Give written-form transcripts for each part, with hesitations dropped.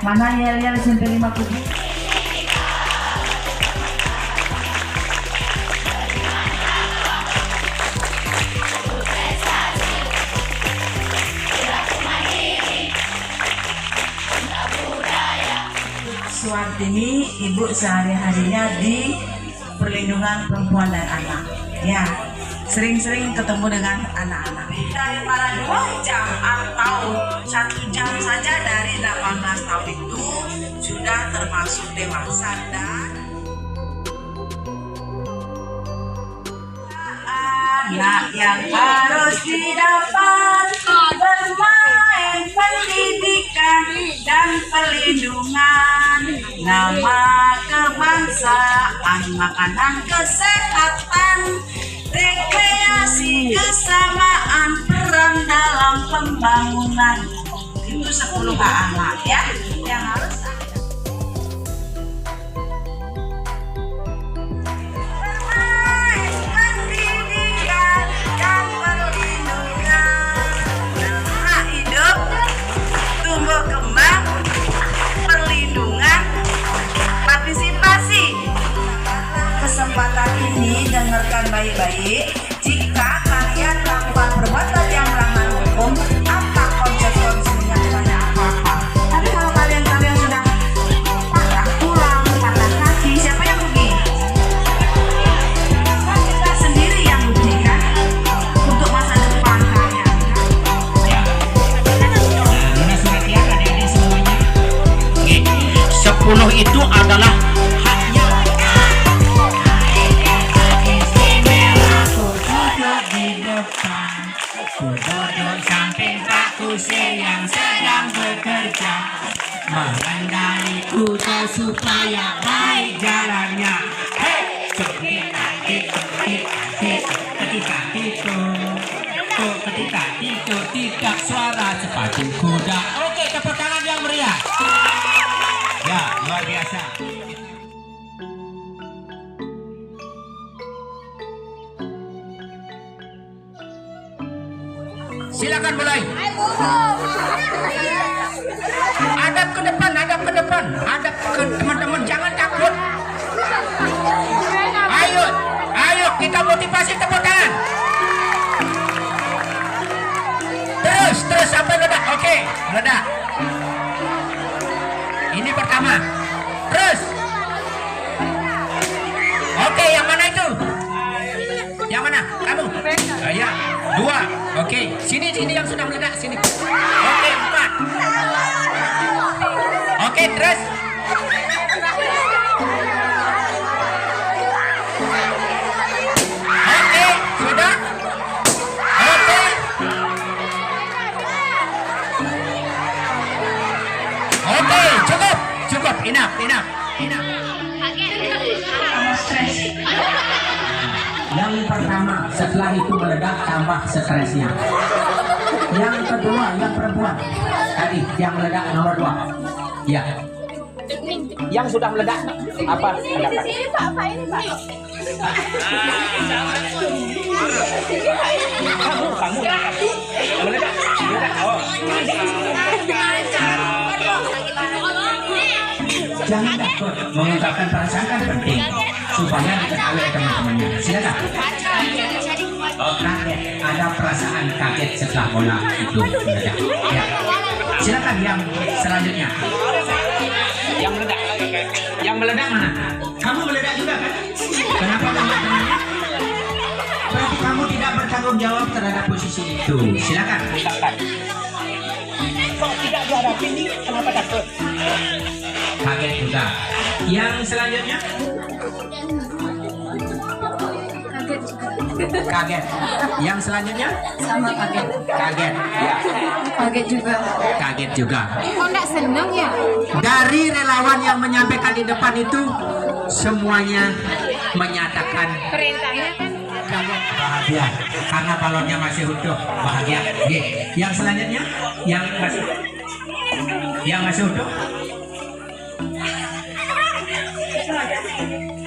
Mana yel-yel SMP 50? Suwartini, ibu sehari-harinya di perlindungan perempuan dan anak. Ya, sering-sering ketemu dengan anak-anak. Daripada 2 jam atau 1 jam saja dari 18 tahun itu sudah termasuk dewasa dan anak yang harus didapat bermain pendidikan dan perlindungan, nama kebangsaan, makanan kesehatan, rekreasi kesamaan, peran dalam pembangunan. Itu 10 anak ya yang harus kembang, perlindungan, partisipasi. Kesempatan ini dengarkan baik-baik. Jika kalian melakukan perbuatan yang melanggar hukum, apa konsekuensinya kepada apa-apa. Tapi kalau kalian sudah patah tulang, patah kaki, siapa yang rugi? Kita sendiri yang rugi kan? Untuk masa depan kalian. 10 itu adalah haknya. Aku duduk di depan, ku duduk samping Pak Kusir yang sedang bekerja, mengendarai kuda supaya baik jalannya. Hei, ketika itu tidak suara sepatu kuda. Oke, tepuk tangan yang meriah. Ya, luar biasa. Silakan mulai. Hadap ke depan, hadap ke depan, hadap ke teman-teman, jangan takut. Ayo, kita motivasi, tepuk tangan. Terus sampai meledak. Oke, meledak. Ini pertama. Terus. Oke, yang mana itu? Yang mana? Kamu? Ya, 2. Oke, sini yang sudah meledak sini. Oke, 4. Oke, terus. Oke, sudah. Oke. Oke, cukup. Enough. Stres. Yang pertama, setelah itu meledak tambah stresnya. Yang kedua, yang perempuan. Tadi yang meledak nomor 2. Ya. Yang sudah meledak apa pendapat? Kamu meledak. Oh. Jangan takut, mengungkapkan perasaan kan penting supaya diketahui oleh teman-temannya. Silakan. Oh, kaget, ada perasaan kaget setelah bola itu meledak. Ya. Silakan yang selanjutnya. Yang meledak mana? Kamu meledak juga kan? Kenapa teman-temannya? Berarti kamu tidak bertanggung jawab terhadap posisi itu. Silakan. Kok tidak dihadapi ini? Kenapa takut? Kaget juga. Yang selanjutnya? Kaget. Yang selanjutnya? Sama kaget. Kaget. Ya. Kaget juga. Kok nggak seneng ya? Dari relawan yang menyampaikan di depan itu semuanya menyatakan Perintahnya kan kaget, bahagia karena balonnya masih utuh, bahagia. Oke. Yang selanjutnya? Yang masih utuh?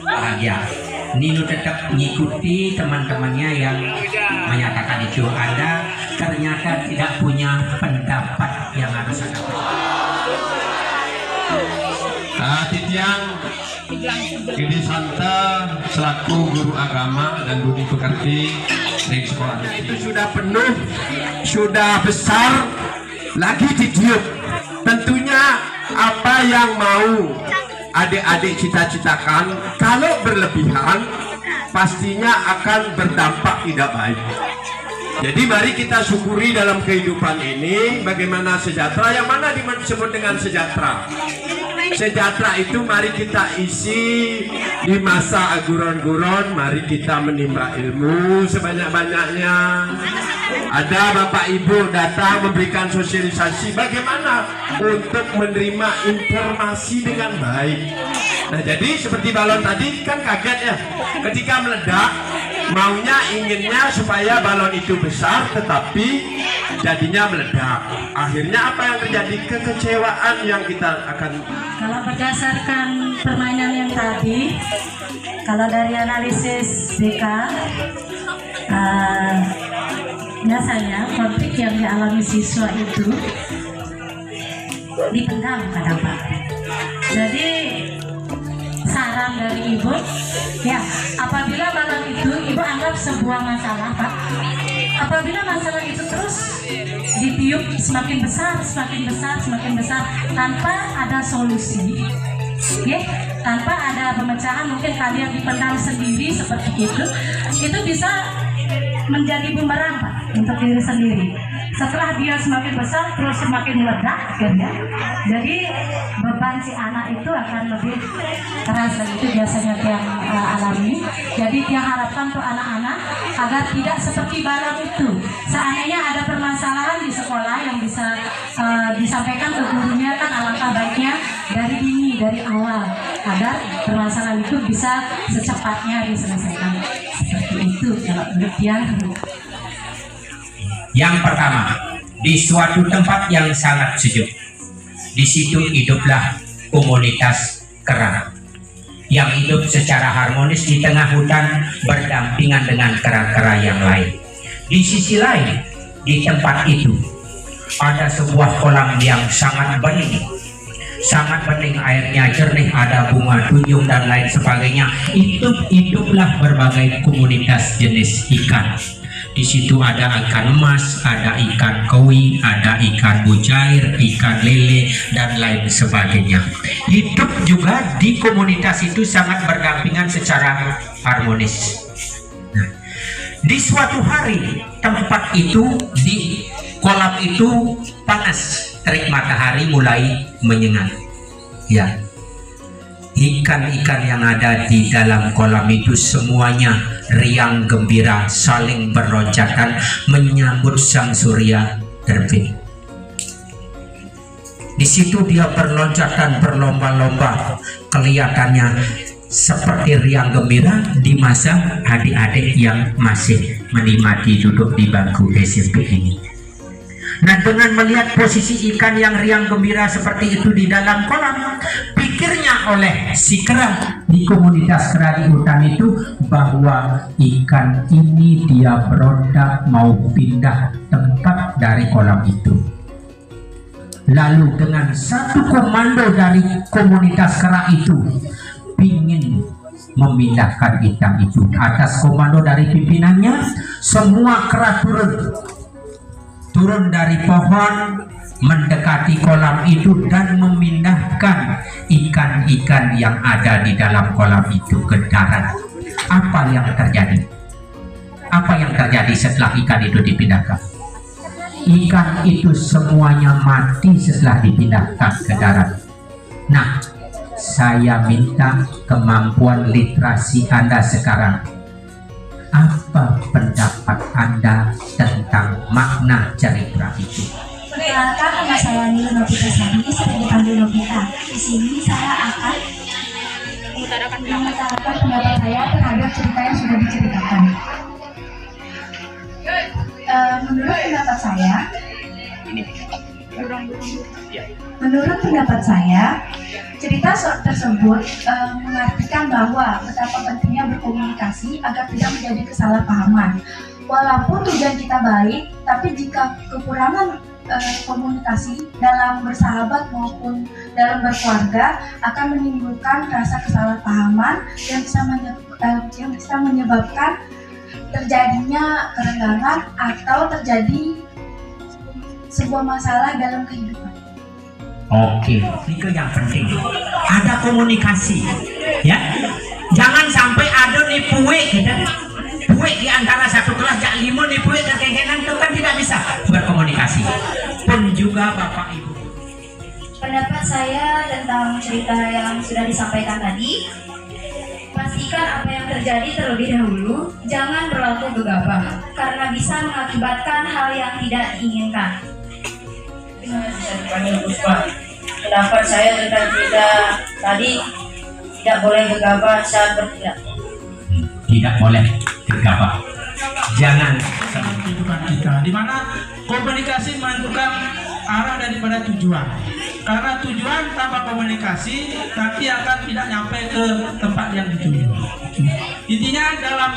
Bahagia. Nino tetap mengikuti teman-temannya yang menyatakan itu. Anda ternyata tidak punya pendapat yang harus ada. Gede Santa selaku guru agama dan budi pekerti di sekolah itu sudah penuh, sudah besar, lagi ditiup. Tentunya apa yang mau adik-adik cita-citakan kalau berlebihan pastinya akan berdampak tidak baik. Jadi mari kita syukuri dalam kehidupan ini bagaimana sejahtera, yang mana disebut dengan sejahtera. Sejahtera itu mari kita isi di masa guron-guron, mari kita menimba ilmu sebanyak-banyaknya. Ada Bapak Ibu datang memberikan sosialisasi bagaimana untuk menerima informasi dengan baik. Nah jadi seperti balon tadi kan kaget ya, ketika meledak maunya inginnya supaya balon itu besar tetapi jadinya meledak. Akhirnya apa yang terjadi? Kekecewaan yang kita akan. Kalau berdasarkan permainan yang tadi, kalau dari analisis BK, biasanya konflik yang dialami siswa itu dipendam kadang Pak. Jadi saran dari Ibu, ya apabila balon itu Ibu anggap sebuah masalah Pak, apabila masalah itu terus ditiup semakin besar, semakin besar, semakin besar tanpa ada solusi, ya, tanpa ada pemecahan, mungkin kalian dipendam sendiri seperti itu bisa menjadi bumerang Pak untuk diri sendiri. Setelah dia semakin besar terus semakin meledak akhirnya, jadi beban si anak itu akan lebih keras, dan itu biasanya yang alami. Jadi dia harapkan untuk anak-anak agar tidak seperti balon itu. Seandainya ada permasalahan di sekolah yang bisa disampaikan ke gurunya, kan alangkah baiknya dari dini, dari awal, agar permasalahan itu bisa secepatnya diselesaikan. Seperti itu kalau menurut dia. Yang pertama, di suatu tempat yang sangat sejuk, di situ hiduplah komunitas kera yang hidup secara harmonis di tengah hutan berdampingan dengan kera-kera yang lain. Di sisi lain, di tempat itu ada sebuah kolam yang sangat bening, airnya jernih, ada bunga tunjung dan lain sebagainya. Hiduplah berbagai komunitas jenis ikan. Di situ ada ikan emas, ada ikan koi, ada ikan mujair, ikan lele, dan lain sebagainya. Hidup juga di komunitas itu sangat berdampingan secara harmonis. Nah, di suatu hari tempat itu, di kolam itu panas, terik matahari mulai menyengat. Ya, ikan-ikan yang ada di dalam kolam itu semuanya riang gembira, saling berloncatan menyambut sang surya terbit. Di situ dia berloncatan, berlomba-lomba, kelihatannya seperti riang gembira di masa adik-adik yang masih menikmati duduk di bangku SMP ini. Nah, dengan melihat posisi ikan yang riang gembira seperti itu di dalam kolam, pikirnya oleh si kera di komunitas kera di hutan itu bahwa ikan ini dia berontak mau pindah tempat dari kolam itu. Lalu dengan satu komando dari komunitas kera itu ingin memindahkan ikan itu. Atas komando dari pimpinannya, semua kera turun dari pohon mendekati kolam itu dan memindahkan ikan-ikan yang ada di dalam kolam itu ke darat. Apa yang terjadi? Apa yang terjadi setelah ikan itu dipindahkan? Ikan itu semuanya mati setelah dipindahkan ke darat. Nah, saya minta kemampuan literasi Anda sekarang. Apa pendapat Anda tentang makna cerita itu? Perkenalkan, nama saya Nilo Novita Sari, sering dipanggil Novita. Di sini saya akan mengutarakan pendapat saya terhadap cerita yang sudah diceritakan. Menurut pendapat saya, cerita tersebut mengartikan bahwa betapa pentingnya berkomunikasi agar tidak menjadi kesalahpahaman. Walaupun tujuan kita baik, tapi jika kekurangan komunikasi dalam bersahabat maupun dalam berkeluarga akan menimbulkan rasa kesalahpahaman yang bisa menyebabkan terjadinya kerenggangan atau terjadi sebuah masalah dalam kehidupan. Oke, itu yang penting. Ada komunikasi, ya. Jangan sampai ada nih puik di antara satu kelas jak lima nih puik terkengenan itu kan tidak bisa berkomunikasi. Pun juga Bapak Ibu. Pendapat saya tentang cerita yang sudah disampaikan tadi, pastikan apa yang terjadi terlebih dahulu, jangan berlaku gegabah karena bisa mengakibatkan hal yang tidak diinginkan. Pendapat saya tentang cerita tadi, tidak boleh gegabah saat bertindak. Tidak boleh gegabah. Jangan dalam kehidupan kita, di mana komunikasi menentukan arah daripada tujuan. Karena tujuan tanpa komunikasi nanti akan tidak nyampe ke tempat yang dituju. Intinya dalam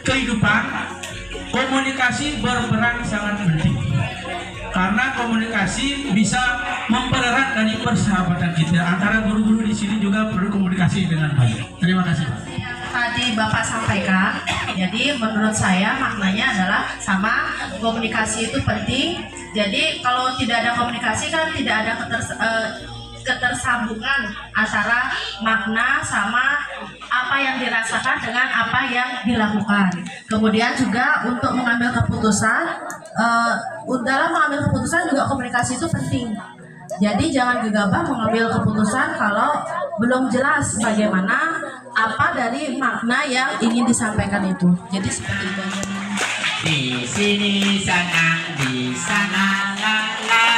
kehidupan komunikasi berperan sangat penting. Karena komunikasi bisa mempererat dari persahabatan kita. Antara guru-guru di sini juga perlu komunikasi dengan baik. Terima kasih, Pak. Tadi Bapak sampaikan, jadi menurut saya maknanya adalah sama, komunikasi itu penting. Jadi kalau tidak ada komunikasi kan tidak ada ketersambungan antara makna sama apa yang dirasakan dengan apa yang dilakukan. Kemudian juga untuk mengambil keputusan, dalam mengambil keputusan juga komunikasi itu penting. Jadi jangan gegabah mengambil keputusan kalau belum jelas bagaimana apa dari makna yang ingin disampaikan itu. Jadi seperti itu aja. di sini sana di sana la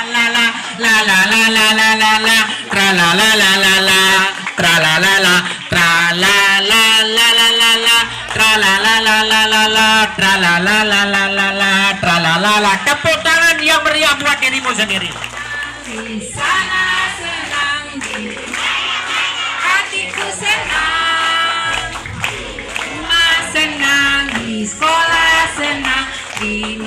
la la la la la la la la la la tra la la la la la tra la la la tra la la la la la la tra la la la la la la tra la la la la la la tra la la la. Tepuk tangan yang meriah buat dirimu sendiri. Di sana senang, di hatiku senang, senang di sekolah senang, di